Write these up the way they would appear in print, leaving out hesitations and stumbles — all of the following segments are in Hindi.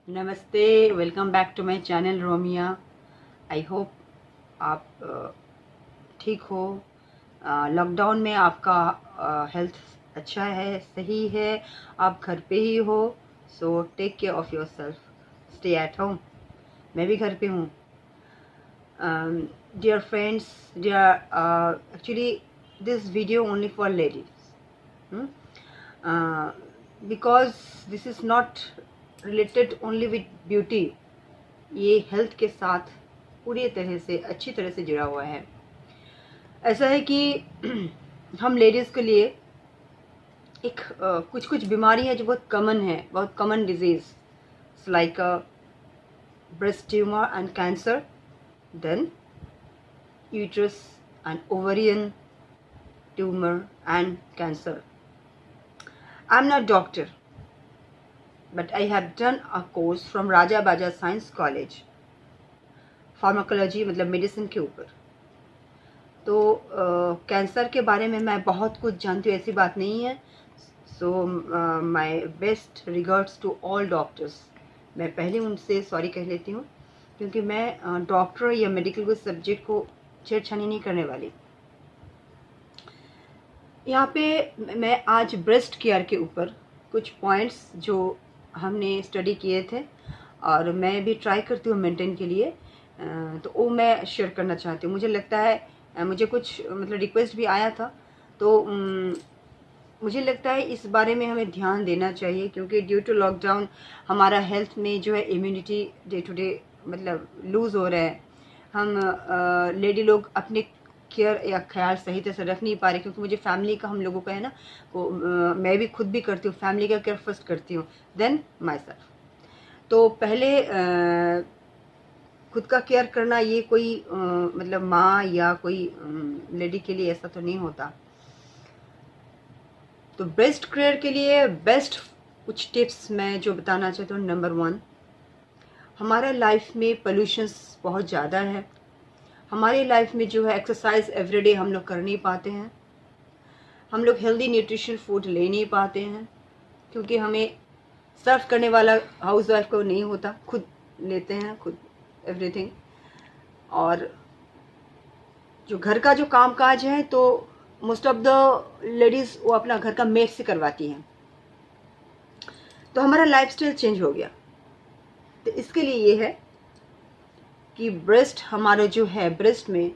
नमस्ते, welcome back to my channel Romiya. I hope आप ठीक हो। लॉकडाउन में आपका हेल्थ अच्छा है, सही है, आप घर पे ही हो, so take care of yourself, stay at home. मैं भी घर पे हूँ। Dear friends, dear actually this video only for ladies, because this is not related only with beauty. ये हेल्थ के साथ पूरी तरह से अच्छी तरह से जुड़ा हुआ है। ऐसा है कि हम लेडीज़ के लिए एक कुछ कुछ बीमारी है जो बहुत कॉमन है, बहुत common disease like breast tumour and cancer, then uterus and ovarian tumour and cancer. I am not doctor, but I have done a course from Raja Baja science college, pharmacology मतलब मेडिसिन के ऊपर। तो कैंसर के बारे में मैं बहुत कुछ जानती हूँ, ऐसी बात नहीं है। So my best regards to all doctors. मैं पहले उनसे सॉरी कह लेती हूँ, क्योंकि मैं डॉक्टर या मेडिकल के सब्जेक्ट को छेड़छानी नहीं करने वाली। यहाँ पे मैं आज ब्रेस्ट केयर के ऊपर कुछ पॉइंट्स जो हमने स्टडी किए थे और मैं भी ट्राई करती हूँ मेंटेन के लिए, तो वो मैं शेयर करना चाहती हूँ। मुझे लगता है मुझे कुछ मतलब रिक्वेस्ट भी आया था, तो मुझे लगता है इस बारे में हमें ध्यान देना चाहिए, क्योंकि ड्यू टू लॉकडाउन हमारा हेल्थ में जो है इम्यूनिटी डे टू डे मतलब लूज़ हो रहा है। हम लेडी लोग अपने केयर या ख्याल सही तरह से रख नहीं पा रहे, क्योंकि मुझे फैमिली का हम लोगों का है ना, वो मैं भी खुद भी करती हूँ, फैमिली का केयर फर्स्ट करती हूँ, देन माई सेल्फ। तो पहले खुद का केयर करना ये कोई मतलब माँ या कोई लेडी के लिए ऐसा तो नहीं होता। तो ब्रेस्ट केयर के लिए बेस्ट कुछ टिप्स मैं जो बताना चाहती हूँ। नंबर 1, हमारा लाइफ में पोल्यूशंस बहुत ज़्यादा है। हमारी लाइफ में जो है एक्सरसाइज एवरीडे हम लोग कर नहीं पाते हैं, हम लोग हेल्दी न्यूट्रिशन फूड ले नहीं पाते हैं, क्योंकि हमें सर्व करने वाला हाउस वाइफ को नहीं होता, खुद लेते हैं खुद एवरीथिंग। और जो घर का जो काम काज है तो मोस्ट ऑफ द लेडीज़ वो अपना घर का मेड से करवाती हैं। तो हमारा लाइफस्टाइल चेंज हो गया। तो इसके लिए ये है कि ब्रेस्ट हमारा जो है, ब्रेस्ट में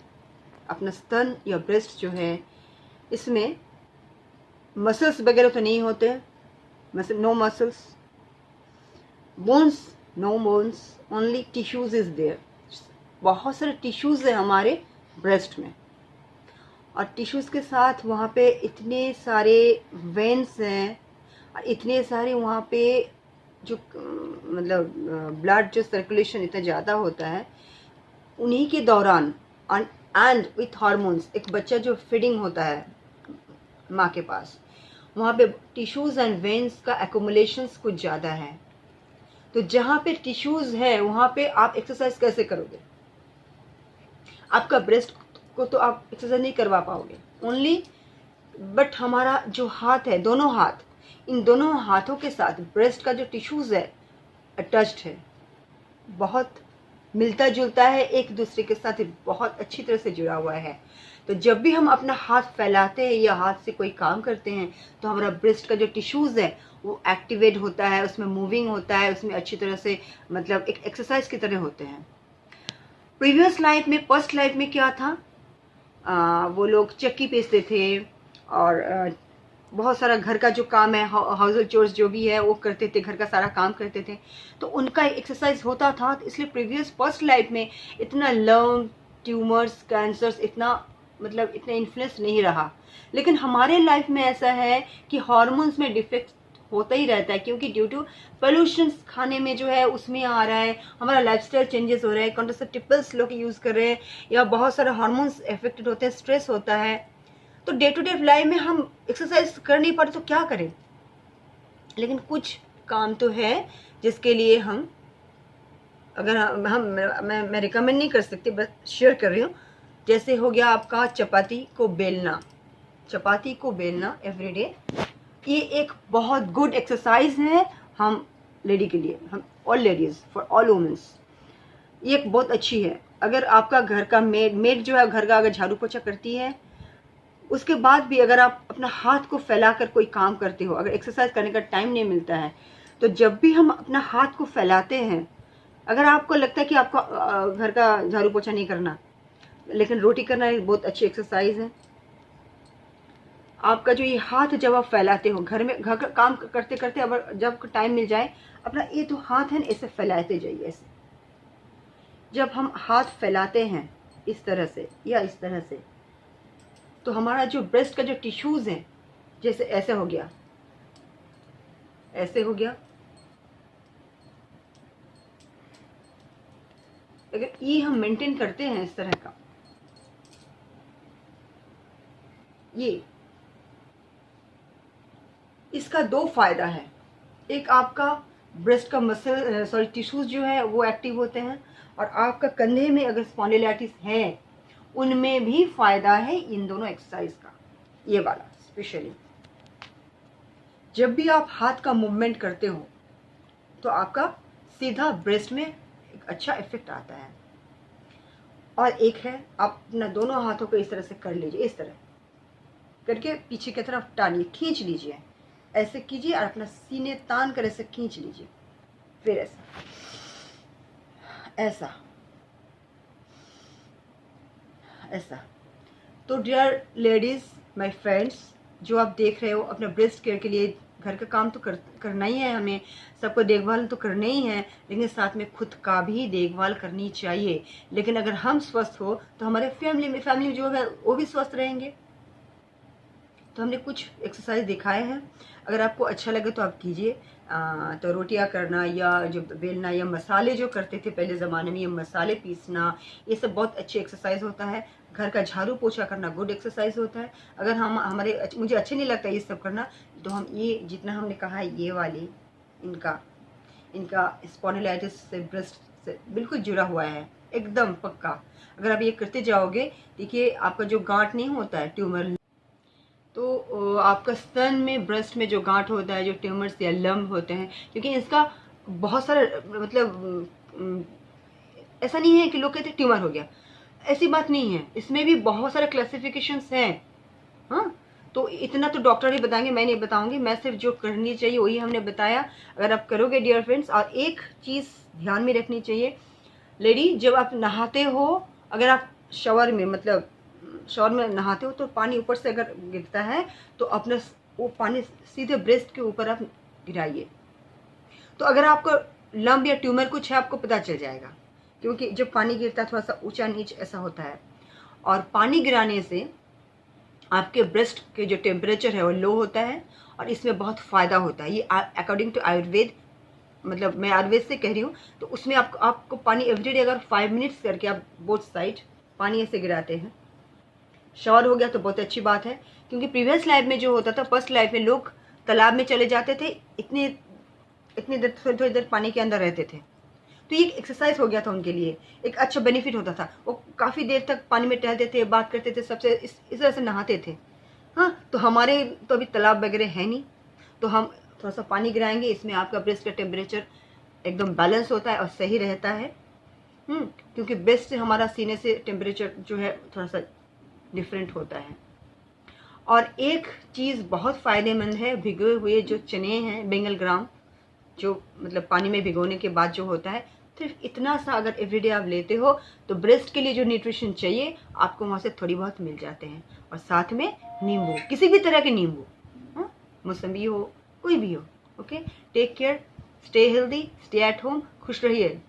अपना स्तन या ब्रेस्ट जो है, इसमें मसल्स वगैरह तो नहीं होते, no muscles, bones no bones, only tissues is there. बहुत सारे टिश्यूज है हमारे ब्रेस्ट में, और टिश्यूज के साथ वहाँ पे इतने सारे वेन्स हैं, और इतने सारे वहाँ पे जो मतलब ब्लड जो सर्कुलेशन इतना ज़्यादा होता है, उन्हीं के दौरान एंड विथ हार्मोन्स, एक बच्चा जो फीडिंग होता है माँ के पास, वहाँ पे टिश्यूज़ एंड वेन्स का एक्यूमुलेशंस कुछ ज़्यादा है। तो जहाँ पे टिश्यूज़ है वहाँ पे आप एक्सरसाइज कैसे करोगे? आपका ब्रेस्ट को तो आप एक्सरसाइज नहीं करवा पाओगे ओनली, बट हमारा जो हाथ है, दोनों हाथ, इन दोनों हाथों के साथ ब्रेस्ट का जो टिश्यूज़ है अटैच्ड है, बहुत मिलता जुलता है, एक दूसरे के साथ बहुत अच्छी तरह से जुड़ा हुआ है। तो जब भी हम अपना हाथ फैलाते हैं या हाथ से कोई काम करते हैं, तो हमारा ब्रेस्ट का जो टिश्यूज़ है वो एक्टिवेट होता है, उसमें मूविंग होता है, उसमें अच्छी तरह से मतलब एक एक्सरसाइज की तरह होते हैं। प्रीवियस लाइफ में, फर्स्ट लाइफ में क्या था, वो लोग चक्की पीसते थे और बहुत सारा घर का जो काम है, हाउस होल्ड चोर्स जो भी है वो करते थे, घर का सारा काम करते थे, तो उनका एक्सरसाइज होता था। तो इसलिए प्रीवियस फर्स्ट लाइफ में इतना लंग ट्यूमर्स, कैंसर्स इतना मतलब इतना इन्फ्लुएंस नहीं रहा। लेकिन हमारे लाइफ में ऐसा है कि हार्मोन्स में डिफेक्ट होता ही रहता है, क्योंकि ड्यू टू पोल्यूशन खाने में जो है उसमें आ रहा है, हमारा लाइफस्टाइल चेंजेस हो रहे हैं, कॉन्ट्रासेप्टिव पिल्स लोग यूज़ कर रहे हैं, या बहुत सारे हार्मोन्स इफेक्टेड होते हैं, स्ट्रेस होता है। तो डे टू डे लाइफ में हम एक्सरसाइज कर नहीं पाते तो क्या करें? लेकिन कुछ काम तो है जिसके लिए हम, अगर हम मैं रिकमेंड नहीं कर सकती, बस शेयर कर रही हूँ। जैसे हो गया आपका चपाती को बेलना, चपाती को बेलना एवरीडे, ये एक बहुत गुड एक्सरसाइज है। हम लेडी के लिए, हम all ladies, for all women's ये एक बहुत अच्छी है। अगर आपका घर का मेड जो है घर का अगर झाड़ू पोछा करती है, उसके बाद भी अगर आप अपना हाथ को फैलाकर कोई काम करते हो, अगर एक्सरसाइज करने का टाइम नहीं मिलता है, तो जब भी हम अपना हाथ को फैलाते हैं, अगर आपको लगता है कि आपको घर का झाड़ू पोछा नहीं करना, लेकिन रोटी करना एक बहुत अच्छी एक्सरसाइज है। आपका जो ये हाथ जब आप फैलाते हो घर में, घर का काम करते करते, अब जब टाइम मिल जाए अपना ये तो हाथ है ना, ऐसे फैलाते जाइए। ऐसे जब हम हाथ फैलाते हैं इस तरह से या इस तरह से, तो हमारा जो ब्रेस्ट का जो टिश्यूज़ हैं, जैसे ऐसे हो गया, ऐसे हो गया, अगर ये हम मेंटेन करते हैं इस तरह का, ये इसका दो फायदा है। एक आपका ब्रेस्ट का मसल टिश्यूज जो है वो एक्टिव होते हैं, और आपका कंधे में अगर स्पॉन्डिलाइटिस है उनमें भी फायदा है इन दोनों एक्सरसाइज का। ये वाला स्पेशली जब भी आप हाथ का मूवमेंट करते हो तो आपका सीधा ब्रेस्ट में एक अच्छा इफेक्ट आता है। और एक है, आप अपना दोनों हाथों को इस तरह से कर लीजिए, इस तरह करके पीछे की तरफ टानिए, खींच लीजिए, ऐसे कीजिए और अपना सीने तान कर ऐसे खींच लीजिए, फिर ऐसा ऐसा ऐसा। तो डियर लेडीज, माय फ्रेंड्स, जो आप देख रहे हो, अपना ब्रेस्ट केयर के लिए घर का काम तो करना ही है, हमें सबको देखभाल तो करना ही है, लेकिन साथ में खुद का भी देखभाल करनी चाहिए। लेकिन अगर हम स्वस्थ हो तो हमारे फैमिली जो है वो भी स्वस्थ रहेंगे। तो हमने कुछ एक्सरसाइज दिखाए हैं, अगर आपको अच्छा लगे तो आप कीजिए। तो रोटियां करना या जो बेलना या मसाले जो करते थे पहले ज़माने में, ये मसाले पीसना, ये सब बहुत अच्छी एक्सरसाइज होता है। घर का झाड़ू पोछा करना गुड एक्सरसाइज होता है। अगर मुझे अच्छे नहीं लगता ये सब करना, तो हम ये जितना हमने कहा है ये वाली इनका स्पॉन्डिलाइटिस से ब्रेस्ट से बिल्कुल जुड़ा हुआ है, एकदम पक्का। अगर आप ये करते जाओगे, देखिए आपका जो गांठ नहीं होता है ट्यूमर, तो आपका स्तन में ब्रेस्ट में जो गांठ होता है, जो ट्यूमर्स या लम्ब होते हैं, क्योंकि इसका बहुत सारा मतलब ऐसा नहीं है कि लोग कहते हैं ट्यूमर हो गया, ऐसी बात नहीं है, इसमें भी बहुत सारे क्लासिफिकेशंस हैं। हाँ, तो इतना तो डॉक्टर ही बताएंगे, मैं नहीं बताऊंगी, मैं सिर्फ जो करनी चाहिए वही हमने बताया। अगर आप करोगे डियर फ्रेंड्स, और एक चीज़ ध्यान में रखनी चाहिए लेडी, जब आप नहाते हो, अगर आप शावर में नहाते हो तो पानी ऊपर से अगर गिरता है तो अपना वो पानी सीधे ब्रेस्ट के ऊपर आप गिराइए। तो अगर आपको लंब या ट्यूमर कुछ है आपको पता चल जाएगा, क्योंकि जब पानी गिरता है थोड़ा सा ऊंचा नीच ऐसा होता है, और पानी गिराने से आपके ब्रेस्ट के जो टेम्परेचर है वो लो होता है, और इसमें बहुत फ़ायदा होता है। ये अकॉर्डिंग टू आयुर्वेद, मतलब मैं आयुर्वेद से कह रही हूँ, तो उसमें आपको पानी एवरीडे अगर 5 मिनट्स करके आप बोथ साइड पानी ऐसे गिराते हैं, शावर हो गया तो बहुत अच्छी बात है। क्योंकि प्रीवियस लाइफ में जो होता था, फर्स्ट लाइफ में लोग तालाब में चले जाते थे, इतनी देर थोड़ी देर पानी के अंदर रहते थे, तो ये एक्सरसाइज हो गया था उनके लिए, एक अच्छा बेनिफिट होता था। वो काफ़ी देर तक पानी में टहलते थे, बात करते थे सबसे, इस तरह से नहाते थे। हाँ, तो हमारे तो अभी तालाब वगैरह है नहीं, तो हम थोड़ा सा पानी गिराएंगे, इसमें आपका ब्रेस्ट का टेम्परेचर एकदम बैलेंस होता है और सही रहता है। क्योंकि ब्रेस्ट से हमारा सीने से टेम्परेचर जो है थोड़ा सा डिफरेंट होता है। और एक चीज़ बहुत फ़ायदेमंद है, भिगोए हुए जो चने हैं, बेंगल ग्राम, जो मतलब पानी में भिगोने के बाद जो होता है, सिर्फ इतना सा अगर एवरीडे आप लेते हो तो ब्रेस्ट के लिए जो न्यूट्रिशन चाहिए आपको वहाँ से थोड़ी बहुत मिल जाते हैं। और साथ में नींबू, किसी भी तरह के नींबू, मौसम्बी हो, कोई भी हो। Okay, take care, stay healthy, stay at home, खुश रहिए।